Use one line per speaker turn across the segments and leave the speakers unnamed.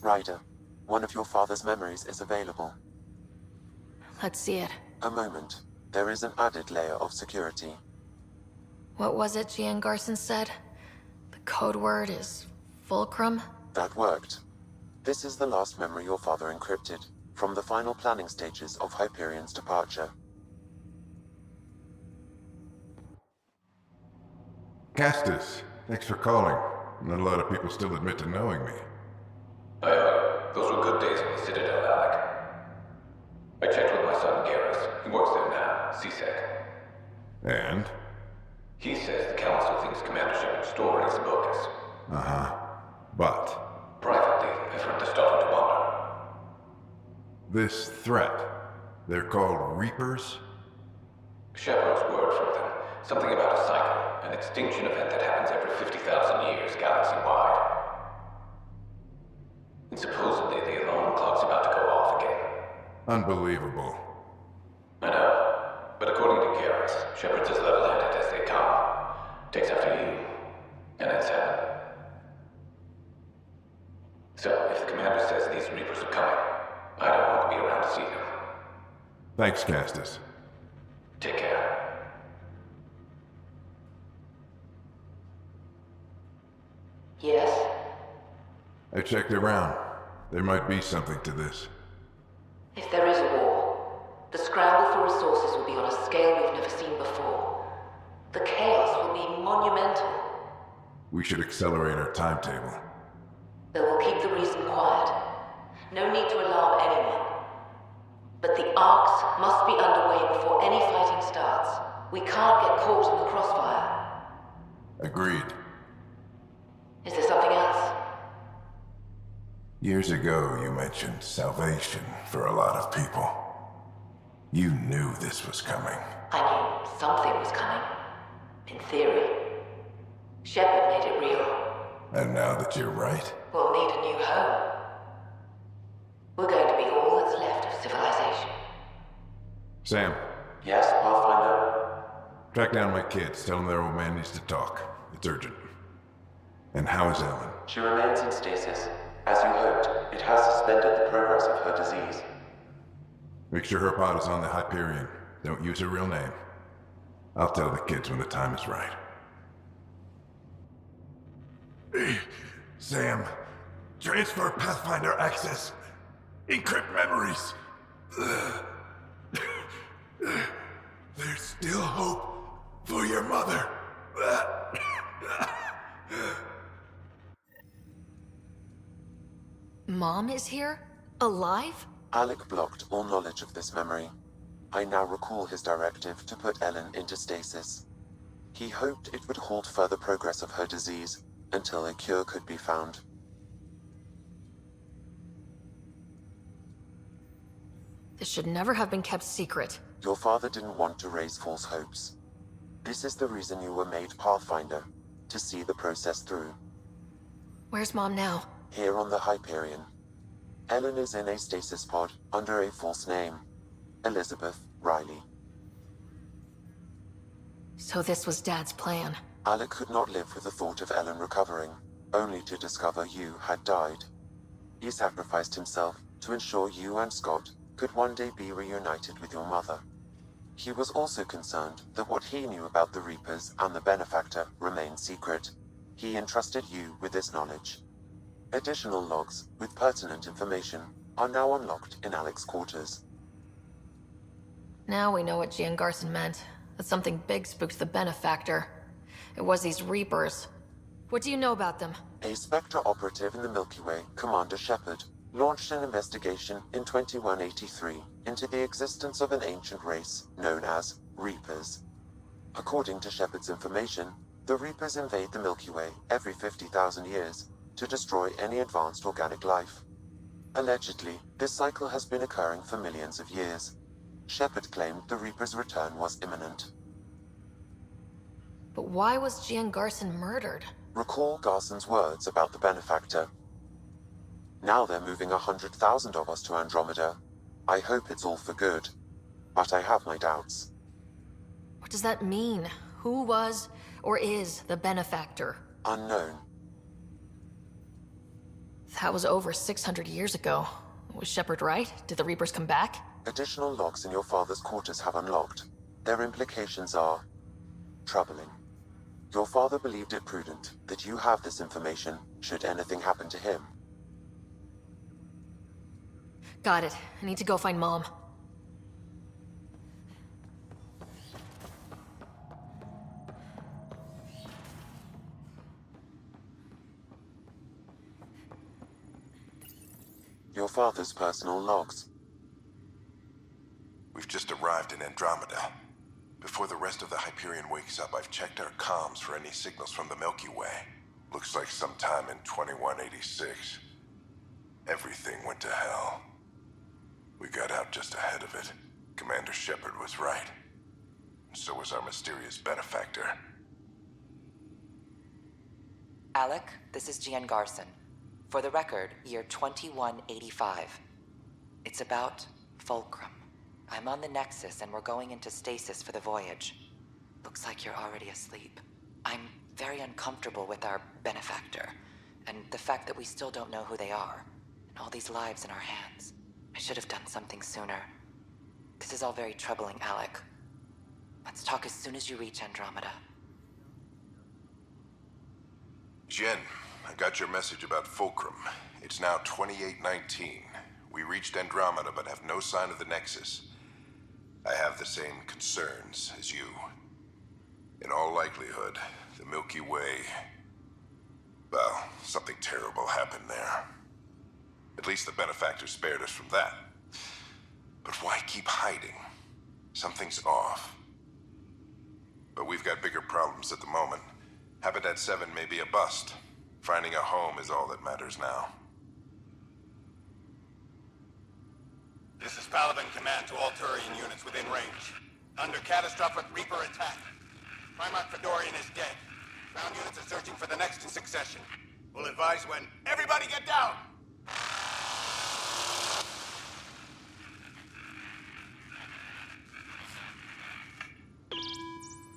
Ryder, one of your father's memories is available.
Let's see it.
A moment. There is an added layer of security.
What was it Gian Garson said? The code word is fulcrum?
That worked. This is the last memory your father encrypted, from the final planning stages of Hyperion's departure.
Castus, thanks for calling. Not a lot of people still admit to knowing me.
Those were good days in the Citadel, Alec. I checked with my son Garrus. He works there now, CSEC.
And?
He says the Council thinks Commander Shepard's story is bogus.
Uh-huh. But?
Privately, I've heard they're starting to wonder.
This threat, they're called Reapers?
Shepard's word for them. Something about a cycle, an extinction event that happens every 50,000 years, galaxy-wide. And supposedly the alarm clock's about to go off again.
Unbelievable.
I know. But according to Garrus, Shepard's as level-headed as they come. Takes after you. And it's heaven. So, if the commander says these Reapers are coming, I don't want to be around to see them.
Thanks, Castus.
Take care.
Yes?
I checked around. There might be something to this.
If there is a war, the scramble for resources will be on a scale we've never seen before. The chaos will be monumental.
We should accelerate our timetable.
But we'll keep the reason quiet. No need to alarm anyone. But the arcs must be underway before any fighting starts. We can't get caught in the crossfire.
Agreed.
Is there something else?
Years ago, you mentioned salvation for a lot of people. You knew this was coming.
I knew something was coming. In theory. Shepard made it real.
And now that you're right,
We'll need a new home. We're going to be all that's left of civilization.
Sam,
Yes, Pathfinder?
track down my kids. Tell them their old man needs to talk. It's urgent. And how is Ellen?
She remains in stasis. As you hoped, it has suspended the progress of her disease.
Make sure her pod is on the Hyperion. Don't use her real name. I'll tell the kids when the time is right. Sam, transfer Pathfinder access. Encrypt memories. There's still hope for your mother.
Mom is here? Alive?
Alec blocked all knowledge of this memory. I now recall his directive to put Ellen into stasis. He hoped it would halt further progress of her disease until a cure could be found.
This should never have been kept secret.
Your father didn't want to raise false hopes. This is the reason you were made Pathfinder, to see the process through.
Where's Mom now?
Here on the Hyperion. Ellen is in a stasis pod under a false name, Elizabeth Riley.
So this was Dad's plan.
Alec could not live with the thought of Ellen recovering, only to discover you had died. He sacrificed himself to ensure you and Scott could one day be reunited with your mother. He was also concerned that what he knew about the Reapers and the Benefactor remained secret. He entrusted you with this knowledge. Additional logs with pertinent information are now unlocked in Alec's quarters.
Now we know what Gian Garson meant. That something big spooked the Benefactor. It was these Reapers. What do you know about them?
A Spectre operative in the Milky Way, Commander Shepard, launched an investigation in 2183 into the existence of an ancient race known as Reapers. According to Shepard's information, the Reapers invade the Milky Way every 50,000 years to destroy any advanced organic life. Allegedly, this cycle has been occurring for millions of years. Shepard claimed the Reapers' return was imminent.
But why was Gian Garson murdered?
Recall Garson's words about the Benefactor. Now they're moving 100,000 of us to Andromeda. I hope it's all for good, but I have my doubts.
What does that mean? Who was or is the Benefactor?
Unknown.
That was over 600 years ago. Was Shepard right? Did the Reapers come back?
Additional logs in your father's quarters have unlocked. Their implications are troubling. Your father believed it prudent that you have this information should anything happen to him.
Got it. I need to go find Mom.
Your father's personal logs.
We've just arrived in Andromeda. Before the rest of the Hyperion wakes up, I've checked our comms for any signals from the Milky Way. Looks like sometime in 2186. Everything went to hell. We got out just ahead of it. Commander Shepard was right. And so was our mysterious benefactor.
Alec, this is Gian Garson. For the record, year 2185. It's about Fulcrum. I'm on the Nexus and we're going into stasis for the voyage. Looks like you're already asleep. I'm very uncomfortable with our benefactor, and the fact that we still don't know who they are, and all these lives in our hands. I should have done something sooner. This is all very troubling, Alec. Let's talk as soon as you reach Andromeda.
Jen, I got your message about Fulcrum. It's now 2819. We reached Andromeda but have no sign of the Nexus. I have the same concerns as you. In all likelihood, the Milky Way... well, something terrible happened there. At least the benefactor spared us from that. But why keep hiding? Something's off. But we've got bigger problems at the moment. Habitat 7 may be a bust. Finding a home is all that matters now.
This is Paladin Command to all Turian units within range. Under catastrophic Reaper attack. Primarch Fedorian is dead. Ground units are searching for the next in succession. We'll advise when. Everybody get down!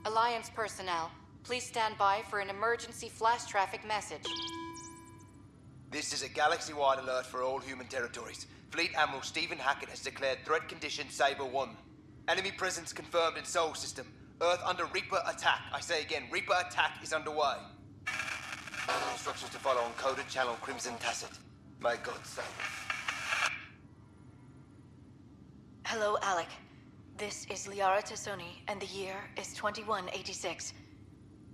Alliance personnel, please stand by for an emergency flash traffic message.
This is a galaxy-wide alert for all human territories. Fleet Admiral Stephen Hackett has declared threat condition Saber 1. Enemy presence confirmed in Sol System. Earth under Reaper attack. I say again, Reaper attack is underway. Instructions to follow on coded channel Crimson Tacit. May God save us.
Hello, Alec. This is Liara Tassoni, and the year is 2186.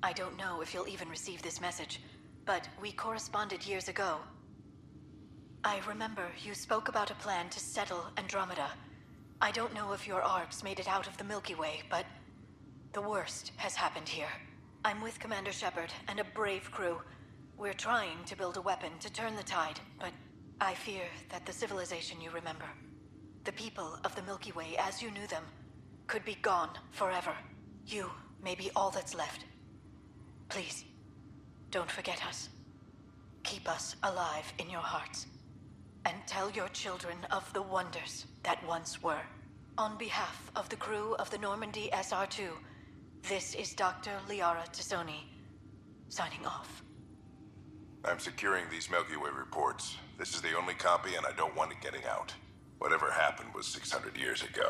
I don't know if you'll even receive this message, but we corresponded years ago. I remember you spoke about a plan to settle Andromeda. I don't know if your arcs made it out of the Milky Way, but the worst has happened here. I'm with Commander Shepard and a brave crew. We're trying to build a weapon to turn the tide, but I fear that the civilization you remember, the people of the Milky Way as you knew them, could be gone forever. You may be all that's left. Please, don't forget us. Keep us alive in your hearts. And tell your children of the wonders that once were. On behalf of the crew of the Normandy SR2, this is Dr. Liara Tassoni, signing off.
I'm securing these Milky Way reports. This is the only copy and I don't want it getting out. Whatever happened was 600 years ago.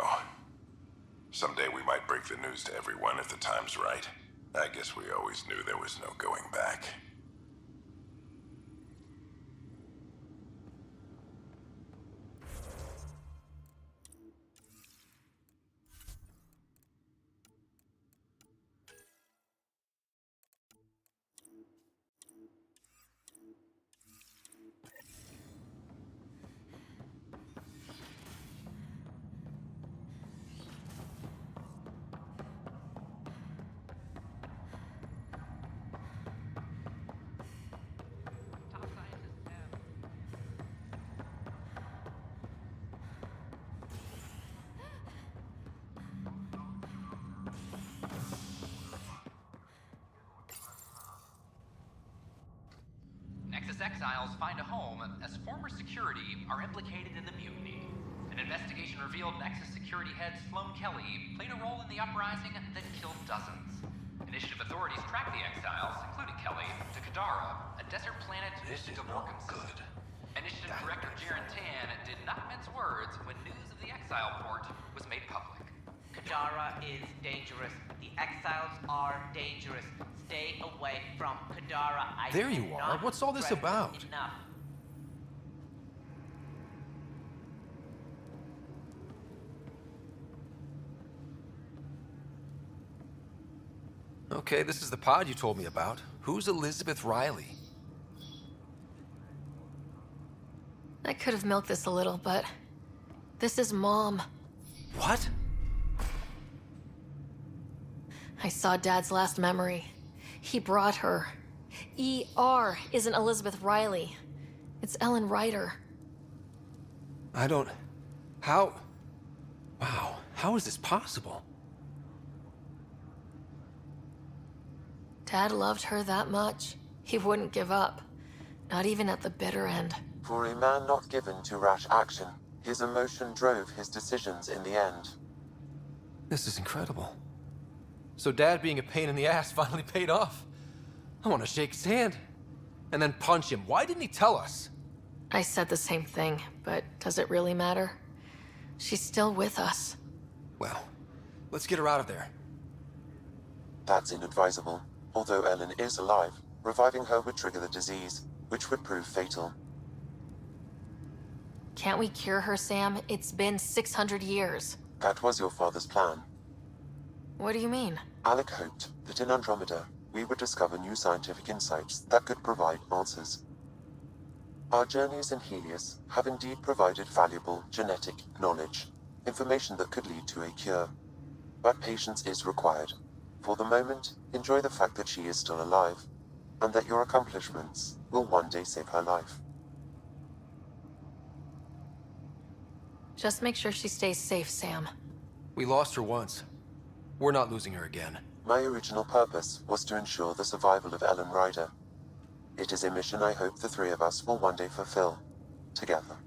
Someday we might break the news to everyone if the time's right. I guess we always knew there was no going back.
Nexus exiles find a home as former security are implicated in the mutiny. An investigation revealed Nexus security head Sloan Kelly played a role in the uprising that killed dozens. Initiative authorities tracked the exiles, including Kelly, to Kadara, a desert planet
This
to
is
Gavorkans.
not good.
Director Jaren Tan did not mince words when news of the exile port was made public.
Kadara is dangerous. The exiles are dangerous. Stay away from Kadara.
There you are. What's all this about?
Enough.
Okay, this is the pod you told me about. Who's Elizabeth Riley?
I could have milked this a little, but this is Mom.
What?
I saw Dad's last memory. He brought her. ER isn't Elizabeth Riley. It's Ellen Ryder.
I don't... How... Wow, how is this possible?
Dad loved her that much. He wouldn't give up. Not even at the bitter end.
For a man not given to rash action, his emotion drove his decisions in the end.
This is incredible. So Dad being a pain in the ass finally paid off. I want to shake his hand. And then punch him. Why didn't he tell us?
I said the same thing, but does it really matter? She's still with us.
Well, let's get her out of there.
That's inadvisable. Although Ellen is alive, reviving her would trigger the disease, which would prove fatal.
Can't we cure her, Sam? It's been 600 years.
That was your father's plan.
What do you mean?
Alec hoped that in Andromeda, we would discover new scientific insights that could provide answers. Our journeys in Helios have indeed provided valuable genetic knowledge, information that could lead to a cure. But patience is required. For the moment, enjoy the fact that she is still alive, and that your accomplishments will one day save her life.
Just make sure she stays safe, Sam.
We lost her once. We're not losing her again.
My original purpose was to ensure the survival of Ellen Ryder. It is a mission I hope the three of us will one day fulfill, together.